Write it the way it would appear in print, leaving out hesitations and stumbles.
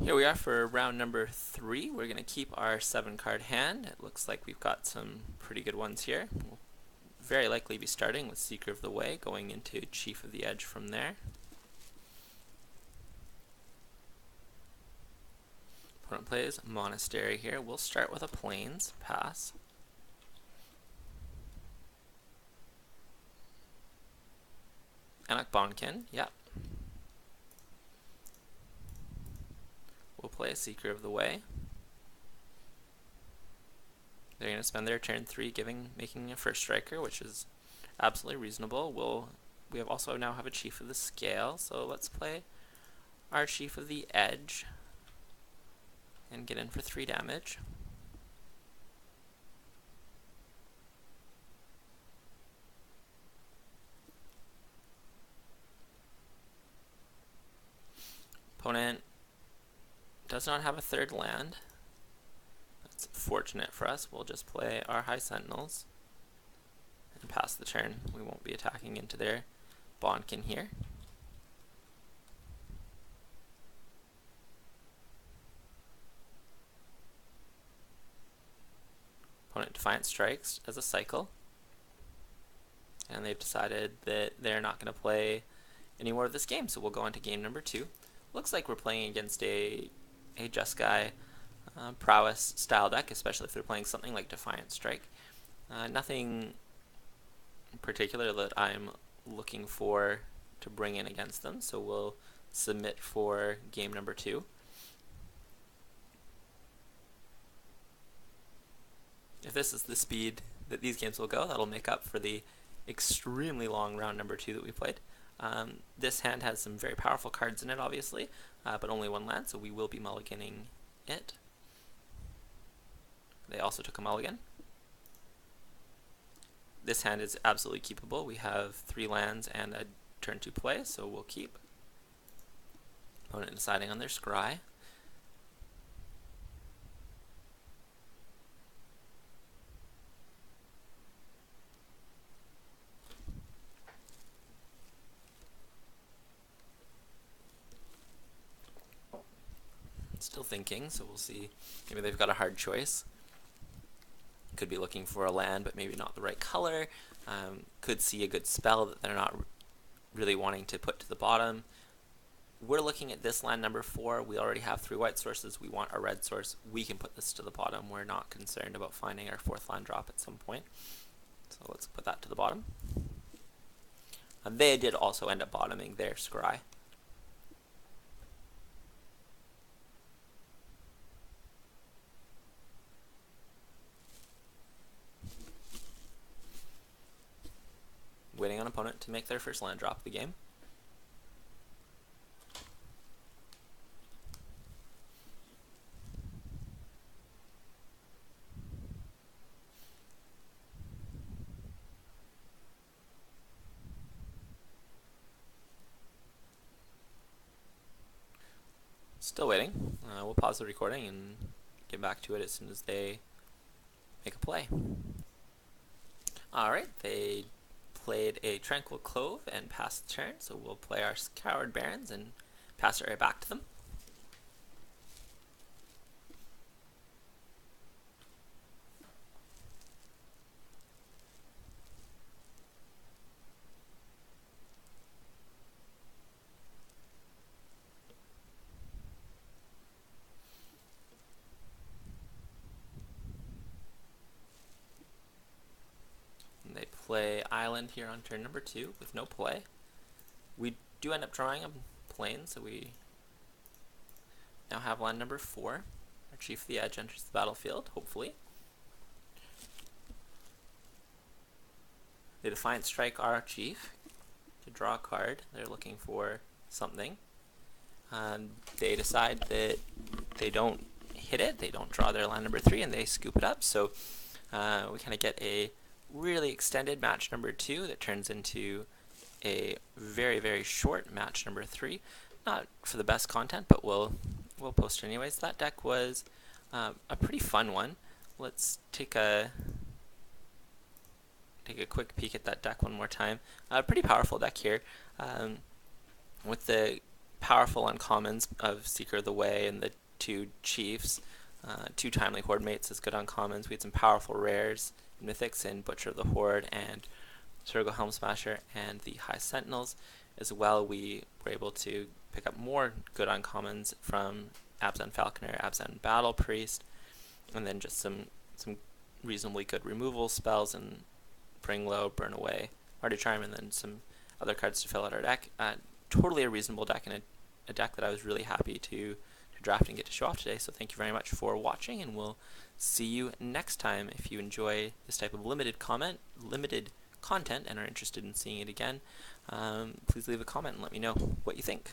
Here we are for round number 3. We're going to keep our 7-card hand. It looks like we've got some pretty good ones here. We'll very likely be starting with Seeker of the Way, going into Chief of the Edge from there. Opponent plays Monastery here. We'll start with a Plains, pass. Anak Bonkin, yep. We'll play a Seeker of the Way. They're going to spend their turn 3 making a first striker, which is absolutely reasonable. We also now have a Chief of the Scale, so let's play our Chief of the Edge and get in for 3 damage. Opponent does not have a third land. That's fortunate for us. We'll just play our High Sentinels and pass the turn. We won't be attacking into their Bonkin here. Opponent Defiant strikes as a cycle, and they've decided that they're not going to play any more of this game, so we'll go on to game number 2. Looks like we're playing against a Jeskai prowess style deck, especially if they're playing something like Defiant Strike. Nothing in particular that I'm looking for to bring in against them, so we'll submit for game number 2. If this is the speed that these games will go, that'll make up for the extremely long round number 2 that we played. This hand has some very powerful cards in it, obviously, but only 1 land, so we will be mulliganing it. They also took a mulligan. This hand is absolutely keepable. We have 3 lands and a turn 2 play, so we'll keep. Opponent deciding on their scry. Still thinking, so we'll see. Maybe they've got a hard choice. Could be looking for a land, but maybe not the right color. Could see a good spell that they're not really wanting to put to the bottom. We're looking at this land number 4. We already have 3 white sources. We want a red source. We can put this to the bottom. We're not concerned about finding our 4th land drop at some point. So let's put that to the bottom. They did also end up bottoming their scry. Waiting on opponent to make their first land drop of the game. Still waiting. We'll pause the recording and get back to it as soon as they make a play. Alright, they played a Tranquil Clove and passed the turn, so we'll play our Coward Barons and pass it right back to them. They play Island here on turn number 2 with no play. We do end up drawing a plane, so we now have land number 4. Our Chief of the Edge enters the battlefield, hopefully. They Defiant Strike our Chief to draw a card. They're looking for something. They decide that they don't hit it, they don't draw their land number 3, and they scoop it up. So we kind of get a really extended match number 2 that turns into a very, very short match number 3. Not for the best content, but we'll post it anyways. That deck was a pretty fun one. Let's take a quick peek at that deck one more time. Pretty powerful deck here. With the powerful uncommons of Seeker of the Way and the 2 chiefs, 2 timely horde mates as good uncommons. We had some powerful rares, mythics in Butcher of the Horde and Surgo Helm Smasher and the High Sentinels. As well, we were able to pick up more good uncommons from Abzan Falconer, Abzan Battle Priest, and then just some reasonably good removal spells and Bring Low, Burn Away, Mardu Charm, and then some other cards to fill out our deck. Totally a reasonable deck, and a deck that I was really happy to draft and get to show off today. So thank you very much for watching, and we'll see you next time. If you enjoy this type of limited content and are interested in seeing it again, please leave a comment and let me know what you think.